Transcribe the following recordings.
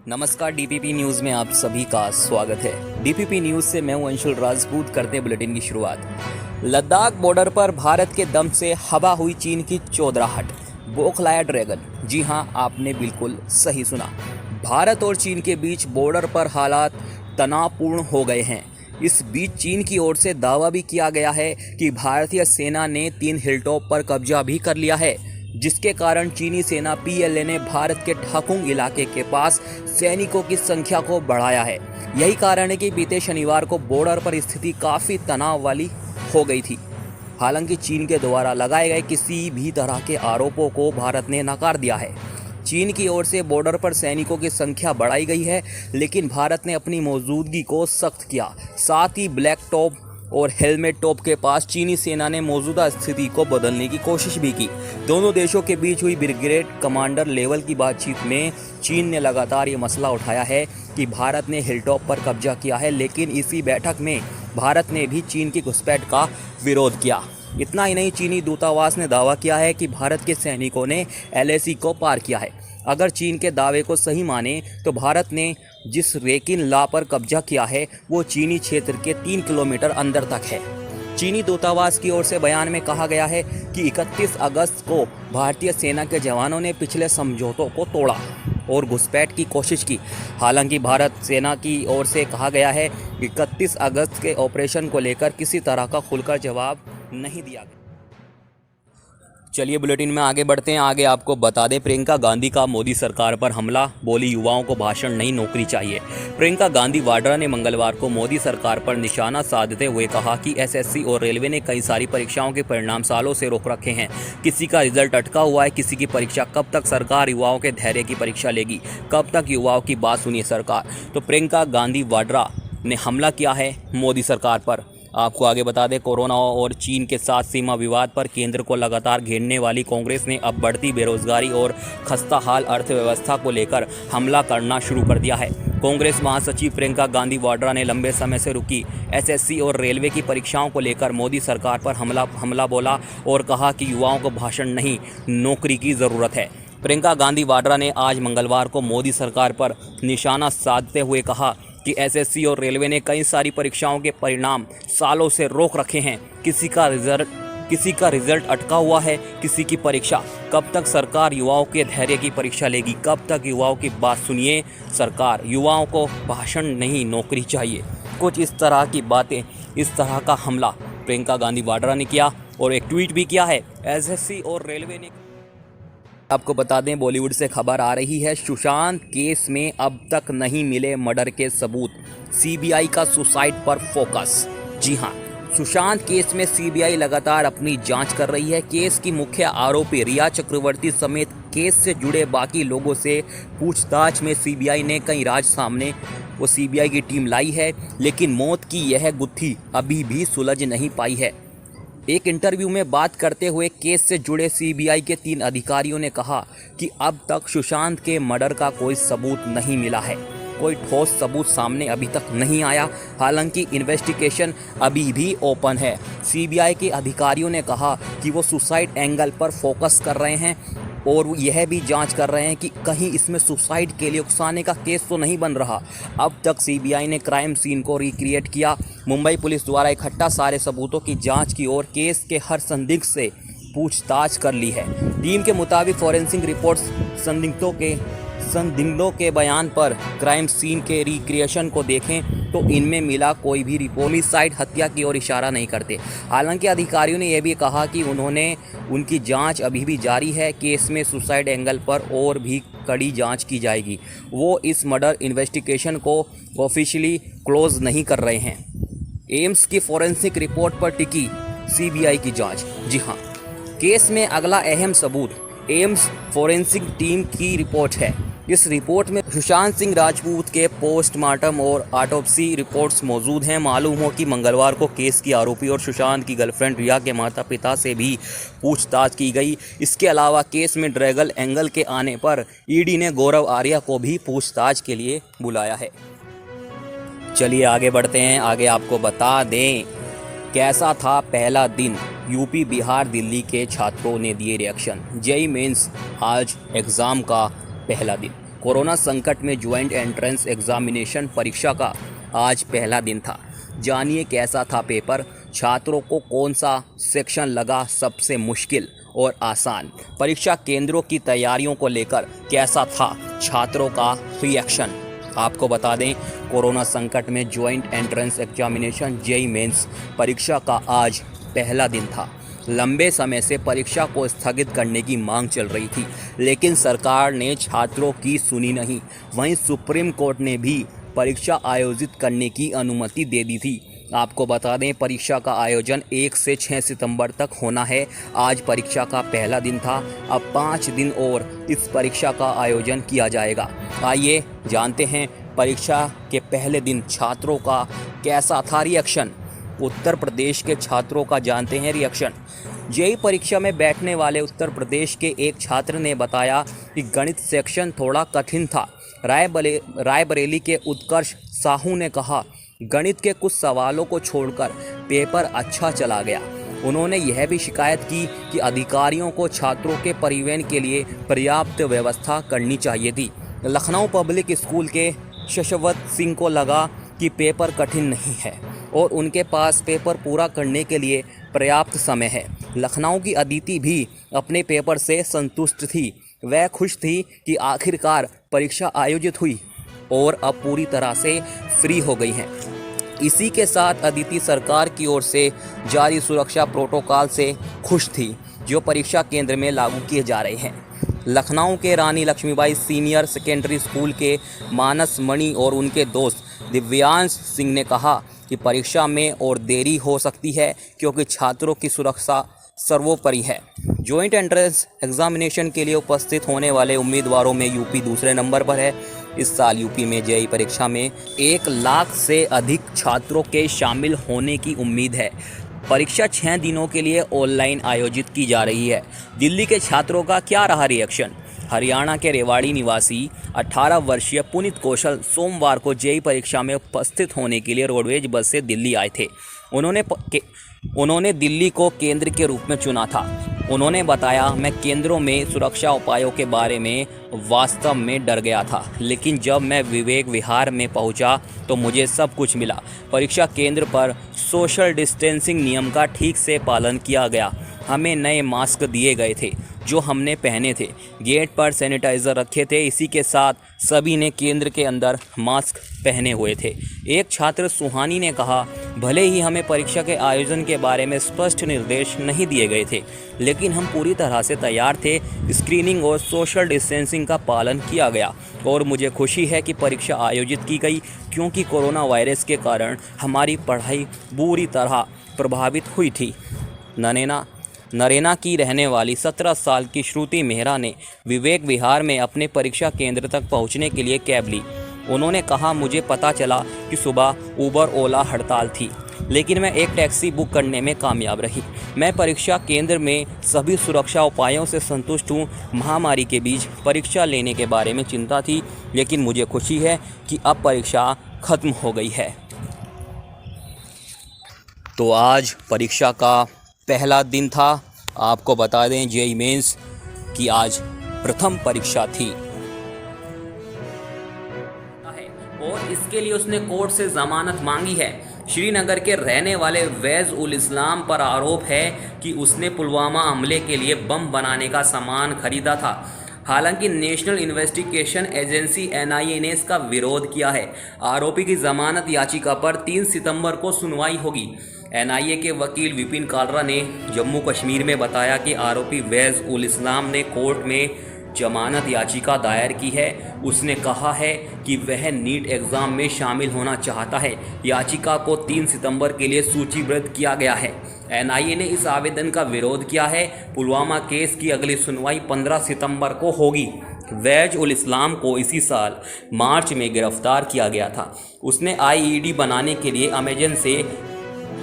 नमस्कार, DPP news में आप सभी का स्वागत है। डीपीपी न्यूज़ से मैं हूं अंशुल राजपूत। करते हैं बुलेटिन की शुरुआत। लद्दाख बॉर्डर पर भारत के दम से हवा हुई चीन की चौधराहट, बौखलाया ड्रैगन। जी हां, आपने बिल्कुल सही सुना। भारत और चीन के बीच बॉर्डर पर हालात तनावपूर्ण हो गए हैं। इस बीच चीन की ओर से दावा भी किया गया है कि भारतीय सेना ने 3 हिलटॉप पर कब्जा भी कर लिया है, जिसके कारण चीनी सेना पीएलए ने भारत के ठाकुंग इलाके के पास सैनिकों की संख्या को बढ़ाया है। यही कारण है कि बीते शनिवार को बॉर्डर पर स्थिति काफ़ी तनाव वाली हो गई थी। हालांकि चीन के द्वारा लगाए गए किसी भी तरह के आरोपों को भारत ने नकार दिया है। चीन की ओर से बॉर्डर पर सैनिकों की संख्या बढ़ाई गई है, लेकिन भारत ने अपनी मौजूदगी को सख्त किया। साथ ही ब्लैक टॉप और हेलमेट टॉप के पास चीनी सेना ने मौजूदा स्थिति को बदलने की कोशिश भी की। दोनों देशों के बीच हुई ब्रिगेड कमांडर लेवल की बातचीत में चीन ने लगातार ये मसला उठाया है कि भारत ने हिलटॉप पर कब्जा किया है, लेकिन इसी बैठक में भारत ने भी चीन की घुसपैठ का विरोध किया। इतना ही नहीं, चीनी दूतावास ने दावा किया है कि भारत के सैनिकों ने एलएसी को पार किया है। अगर चीन के दावे को सही माने तो भारत ने जिस रेकिन ला पर कब्जा किया है वो चीनी क्षेत्र के 3 किलोमीटर अंदर तक है। चीनी दूतावास की ओर से बयान में कहा गया है कि 31 अगस्त को भारतीय सेना के जवानों ने पिछले समझौतों को तोड़ा और घुसपैठ की कोशिश की। हालांकि भारत सेना की ओर से कहा गया है कि 31 अगस्त के ऑपरेशन को लेकर किसी तरह का खुलकर जवाब नहीं दिया गया। चलिए बुलेटिन में आगे बढ़ते हैं। आगे आपको बता दें, प्रियंका गांधी का मोदी सरकार पर हमला, बोली युवाओं को भाषण नहीं नौकरी चाहिए। प्रियंका गांधी वाड्रा ने मंगलवार को मोदी सरकार पर निशाना साधते हुए कहा कि एसएससी और रेलवे ने कई सारी परीक्षाओं के परिणाम सालों से रोक रखे हैं। किसी का रिजल्ट अटका हुआ है, किसी की परीक्षा। कब तक सरकार युवाओं के धैर्य की परीक्षा लेगी? कब तक युवाओं की बात सुनिए सरकार। तो प्रियंका गांधी वाड्रा ने हमला किया है मोदी सरकार पर। आपको आगे बता दें, कोरोना और चीन के साथ सीमा विवाद पर केंद्र को लगातार घेरने वाली कांग्रेस ने अब बढ़ती बेरोजगारी और खस्ताहाल अर्थव्यवस्था को लेकर हमला करना शुरू कर दिया है। कांग्रेस महासचिव प्रियंका गांधी वाड्रा ने लंबे समय से रुकी एसएससी और रेलवे की परीक्षाओं को लेकर मोदी सरकार पर हमला बोला और कहा कि युवाओं को भाषण नहीं, नौकरी की ज़रूरत है। प्रियंका गांधी वाड्रा ने आज मंगलवार को मोदी सरकार पर निशाना साधते हुए कहा कि एसएससी और रेलवे ने कई सारी परीक्षाओं के परिणाम सालों से रोक रखे हैं। किसी का रिजल्ट अटका हुआ है, किसी की परीक्षा। कब तक सरकार युवाओं के धैर्य की परीक्षा लेगी? कब तक युवाओं की बात सुनिए सरकार। युवाओं को भाषण नहीं, नौकरी चाहिए। कुछ इस तरह की बातें, इस तरह का हमला प्रियंका गांधी वाड्रा ने किया और एक ट्वीट भी किया है। एसएससी और रेलवे ने आपको बता दें, बॉलीवुड से खबर आ रही है, सुशांत केस में अब तक नहीं मिले मर्डर के सबूत, सीबीआई का सुसाइड पर फोकस। जी हां, सुशांत केस में सीबीआई लगातार अपनी जांच कर रही है। केस की मुख्य आरोपी रिया चक्रवर्ती समेत केस से जुड़े बाकी लोगों से पूछताछ में सीबीआई ने कई राज सामने वो सीबीआई की टीम लाई है, लेकिन मौत की यह गुत्थी अभी भी सुलझ नहीं पाई है। एक इंटरव्यू में बात करते हुए केस से जुड़े सीबीआई के 3 अधिकारियों ने कहा कि अब तक सुशांत के मर्डर का कोई सबूत नहीं मिला है। कोई ठोस सबूत सामने अभी तक नहीं आया। हालांकि इन्वेस्टिगेशन अभी भी ओपन है। सीबीआई के अधिकारियों ने कहा कि वो सुसाइड एंगल पर फोकस कर रहे हैं और यह भी जांच कर रहे हैं कि कहीं इसमें सुसाइड के लिए उकसाने का केस तो नहीं बन रहा। अब तक सीबीआई ने क्राइम सीन को रिक्रिएट किया। मुंबई पुलिस द्वारा इकट्ठा सारे सबूतों की जांच की और केस के हर संदिग्ध से पूछताछ कर ली है। टीम के मुताबिक फॉरेंसिक रिपोर्ट्स संदिग्धों के बयान पर क्राइम सीन के रिक्रिएशन को देखें तो इनमें मिला कोई भी होमिसाइड, हत्या की ओर इशारा नहीं करते। हालांकि अधिकारियों ने यह भी कहा कि उनकी जांच अभी भी जारी है। केस में सुसाइड एंगल पर और भी कड़ी जांच की जाएगी। वो इस मर्डर इन्वेस्टिगेशन को ऑफिशियली क्लोज नहीं कर रहे हैं। एम्स की फॉरेंसिक रिपोर्ट पर टिकी सीबीआई की जांच। जी हां, केस में अगला अहम सबूत एम्स फॉरेंसिक टीम की रिपोर्ट है। इस रिपोर्ट में सुशांत सिंह राजपूत के पोस्टमार्टम और ऑटोप्सी रिपोर्ट्स मौजूद हैं। मालूम हो कि मंगलवार को केस की आरोपी और सुशांत की गर्लफ्रेंड रिया के माता पिता से भी पूछताछ की गई। इसके अलावा केस में ड्रैगन एंगल के आने पर ईडी ने गौरव आर्या को भी पूछताछ के लिए बुलाया है। चलिए आगे बढ़ते हैं। आगे आपको बता दें कैसा था पहला दिन। यूपी, बिहार, दिल्ली के छात्रों ने दिए रिएक्शन। जेईई मेंस आज एग्ज़ाम का पहला दिन। कोरोना संकट में ज्वाइंट एंट्रेंस एग्जामिनेशन परीक्षा का आज पहला दिन था। जानिए कैसा था पेपर, छात्रों को कौन सा सेक्शन लगा सबसे मुश्किल और आसान, परीक्षा केंद्रों की तैयारियों को लेकर कैसा था छात्रों का रिएक्शन। आपको बता दें, कोरोना संकट में joint entrance examination JEE mains परीक्षा का आज पहला दिन था। लंबे समय से परीक्षा को स्थगित करने की मांग चल रही थी, लेकिन सरकार ने छात्रों की सुनी नहीं। वहीं सुप्रीम कोर्ट ने भी परीक्षा आयोजित करने की अनुमति दे दी थी। आपको बता दें, परीक्षा का आयोजन 1 से 6 सितंबर तक होना है। आज परीक्षा का पहला दिन था। अब 5 दिन और इस परीक्षा का आयोजन किया जाएगा। आइए जानते हैं परीक्षा के पहले दिन छात्रों का कैसा था रिएक्शन। उत्तर प्रदेश के छात्रों का जानते हैं रिएक्शन। जेईई परीक्षा में बैठने वाले उत्तर प्रदेश के एक छात्र ने बताया कि गणित सेक्शन थोड़ा कठिन था। रायबरेली के उत्कर्ष साहू ने कहा, गणित के कुछ सवालों को छोड़कर पेपर अच्छा चला गया। उन्होंने यह भी शिकायत की कि अधिकारियों को छात्रों के परिवहन के लिए पर्याप्त व्यवस्था करनी चाहिए थी। लखनऊ पब्लिक स्कूल के शशवत सिंह को लगा कि पेपर कठिन नहीं है और उनके पास पेपर पूरा करने के लिए पर्याप्त समय है। लखनऊ की अदिति भी अपने पेपर से संतुष्ट थी। वह खुश थी कि आखिरकार परीक्षा आयोजित हुई और अब पूरी तरह से फ्री हो गई हैं। इसी के साथ अदिति सरकार की ओर से जारी सुरक्षा प्रोटोकॉल से खुश थी, जो परीक्षा केंद्र में लागू किए जा रहे हैं। लखनऊ के रानी लक्ष्मीबाई सीनियर सेकेंडरी स्कूल के मानस मणि और उनके दोस्त दिव्यांश सिंह ने कहा कि परीक्षा में और देरी हो सकती है, क्योंकि छात्रों की सुरक्षा सर्वोपरि है। ज्वाइंट एंट्रेंस एग्जामिनेशन के लिए उपस्थित होने वाले उम्मीदवारों में यूपी दूसरे नंबर पर है। इस साल यूपी में जेईई परीक्षा में 1 लाख से अधिक छात्रों के शामिल होने की उम्मीद है। परीक्षा 6 दिनों के लिए ऑनलाइन आयोजित की जा रही है। दिल्ली के छात्रों का क्या रहा रिएक्शन। हरियाणा के रेवाड़ी निवासी 18 वर्षीय पुनीत कौशल सोमवार को जेईई परीक्षा में उपस्थित होने के लिए रोडवेज बस से दिल्ली आए थे। उन्होंने दिल्ली को केंद्र के रूप में चुना था। उन्होंने बताया, मैं केंद्रों में सुरक्षा उपायों के बारे में वास्तव में डर गया था, लेकिन जब मैं विवेक विहार में पहुंचा तो मुझे सब कुछ मिला। परीक्षा केंद्र पर सोशल डिस्टेंसिंग नियम का ठीक से पालन किया गया। हमें नए मास्क दिए गए थे जो हमने पहने थे। गेट पर सैनिटाइज़र रखे थे। इसी के साथ सभी ने केंद्र के अंदर मास्क पहने हुए थे। एक छात्र सुहानी ने कहा, भले ही हमें परीक्षा के आयोजन के बारे में स्पष्ट निर्देश नहीं दिए गए थे, लेकिन हम पूरी तरह से तैयार थे। स्क्रीनिंग और सोशल डिस्टेंसिंग का पालन किया गया और मुझे खुशी है कि परीक्षा आयोजित की गई, क्योंकि कोरोना वायरस के कारण हमारी पढ़ाई बुरी तरह प्रभावित हुई थी। नरेना की रहने वाली 17 साल की श्रुति मेहरा ने विवेक विहार में अपने परीक्षा केंद्र तक पहुंचने के लिए कैब ली। उन्होंने कहा, मुझे पता चला कि सुबह उबर ओला हड़ताल थी, लेकिन मैं एक टैक्सी बुक करने में कामयाब रही। मैं परीक्षा केंद्र में सभी सुरक्षा उपायों से संतुष्ट हूँ। महामारी के बीच परीक्षा लेने के बारे में चिंता थी, लेकिन मुझे खुशी है कि अब परीक्षा खत्म हो गई है। तो आज परीक्षा का पहला दिन था। आपको बता दें, जेईई मेंस की आज प्रथम परीक्षा थी और इसके लिए उसने कोर्ट से जमानत मांगी है। श्रीनगर के रहने वाले वैज उल इस्लाम पर आरोप है कि उसने पुलवामा हमले के लिए बम बनाने का सामान खरीदा था। हालांकि नेशनल इन्वेस्टिगेशन एजेंसी NIA ने इसका विरोध किया है। आरोपी की जमानत याचिका पर 3 सितंबर को सुनवाई होगी। NIA के वकील विपिन कालरा ने जम्मू कश्मीर में बताया कि आरोपी वैज उल इस्लाम ने कोर्ट में जमानत याचिका दायर की है। उसने कहा है कि वह नीट एग्ज़ाम में शामिल होना चाहता है। याचिका को 3 सितंबर के लिए सूचीबद्ध किया गया है। NIA ने इस आवेदन का विरोध किया है। पुलवामा केस की अगली सुनवाई 15 सितंबर को होगी। वैज उल इस्लाम को इसी साल मार्च में गिरफ्तार किया गया था। उसने IED बनाने के लिए अमेजन से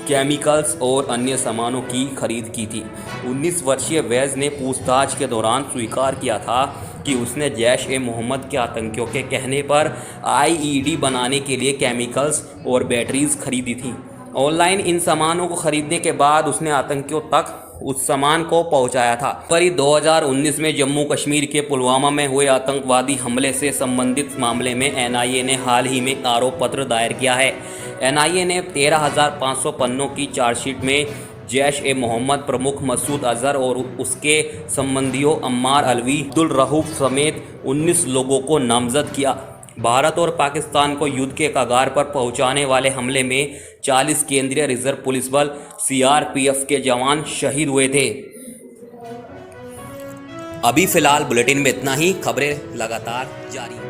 केमिकल्स और अन्य सामानों की खरीद की थी। 19 वर्षीय वैज ने पूछताछ के दौरान स्वीकार किया था कि उसने जैश-ए-मोहम्मद के आतंकियों के कहने पर IED बनाने के लिए केमिकल्स और बैटरीज खरीदी थी। ऑनलाइन इन सामानों को खरीदने के बाद उसने आतंकियों तक उस सामान को पहुंचाया था। फरवरी 2019 में जम्मू कश्मीर के पुलवामा में हुए आतंकवादी हमले से संबंधित मामले में एनआईए ने हाल ही में आरोप पत्र दायर किया है। एनआईए ने 13,500 पन्नों की चार्जशीट में जैश-ए-मोहम्मद प्रमुख मसूद अजहर और उसके संबंधियों अम्मार अलवी, अब्दुल रऊफ समेत 19 लोगों को नामजद किया। भारत और पाकिस्तान को युद्ध के कगार पर पहुंचाने वाले हमले में 40 केंद्रीय रिजर्व पुलिस बल सीआरपीएफ के जवान शहीद हुए थे। अभी फिलहाल बुलेटिन में इतना ही। खबरें लगातार जारी।